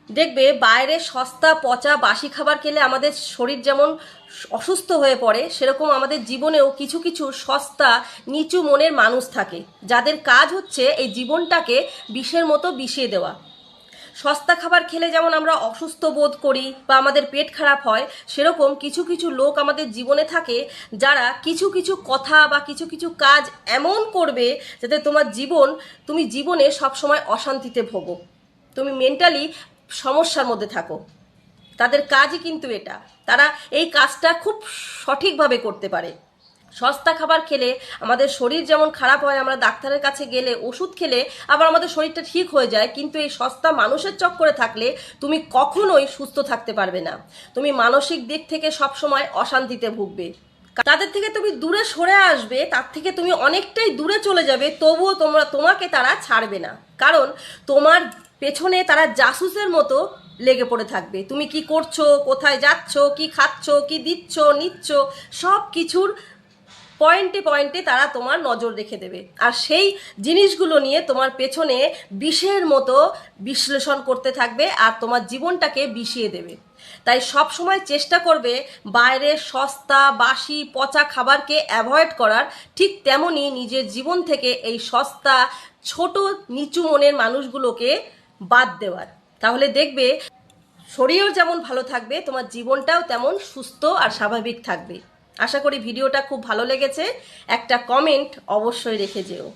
দেখবে বাইরে সস্তা পচা বাসি খাবার খেলে আমাদের শরীর যেমন অসুস্থ হয়ে পড়ে, সেরকম আমাদের জীবনেও কিছু কিছু সস্তা নিচু মনের মানুষ থাকে, যাদের কাজ হচ্ছে এই জীবনটাকে বিষের মতো বিষিয়ে দেওয়া। সস্তা খাবার খেলে যেমন আমরা অসুস্থ বোধ করি বা আমাদের পেট খারাপ হয়, সেরকম কিছু কিছু লোক আমাদের জীবনে থাকে যারা কিছু কিছু কথা বা কিছু কিছু কাজ এমন করবে যাতে তুমি জীবনে সবসময় অশান্তিতে ভোগো, তুমি মেন্টালি সমস্যার মধ্যে থাকো। তাদের কাজই কিন্তু এটা, তারা এই কাজটা খুব সঠিকভাবে করতে পারে। সস্তা খাবার খেলে আমাদের শরীর যেমন খারাপ হয়, আমরা ডাক্তারের কাছে গেলে ওষুধ খেলে আবার আমাদের শরীরটা ঠিক হয়ে যায়, কিন্তু এই সস্তা মানুষের চক্করে থাকলে তুমি কখনোই সুস্থ থাকতে পারবে না। তুমি মানসিক দিক থেকে সবসময় অশান্তিতে ভুগবে। তাদের থেকে তুমি দূরে সরে আসবে, তার থেকে তুমি অনেকটাই দূরে চলে যাবে, তবুও তোমাকে তারা ছাড়বে না। কারণ তোমার পেছনে তারা জাসুসের মতো লেগে পড়ে থাকবে। তুমি কি করছো, কোথায় যাচ্ছ, কি খাচ্ছ, কি দিচ্ছ নিচ্ছ, সব কিছুর পয়েন্টে পয়েন্টে তারা তোমার নজর রেখে দেবে, আর সেই জিনিসগুলো নিয়ে তোমার পেছনে বিষের মতো বিশ্লেষণ করতে থাকবে আর তোমার জীবনটাকে বিষিয়ে দেবে। তাই সব সময় চেষ্টা করবে বাইরের সস্তা বাসি পচা খাবারকে অ্যাভয়েড করার, ঠিক তেমনি নিজের জীবন থেকে এই সস্তা ছোট নিচু মনের মানুষগুলোকে বাদ দেওয়ার। তাহলে দেখবে শরীরও যেমন ভালো থাকবে, তোমার জীবনটাও তেমন সুস্থ আর স্বাভাবিক থাকবে। আশা করি ভিডিওটা খুব ভালো লেগেছে। একটা কমেন্ট অবশ্যই রেখে যেও।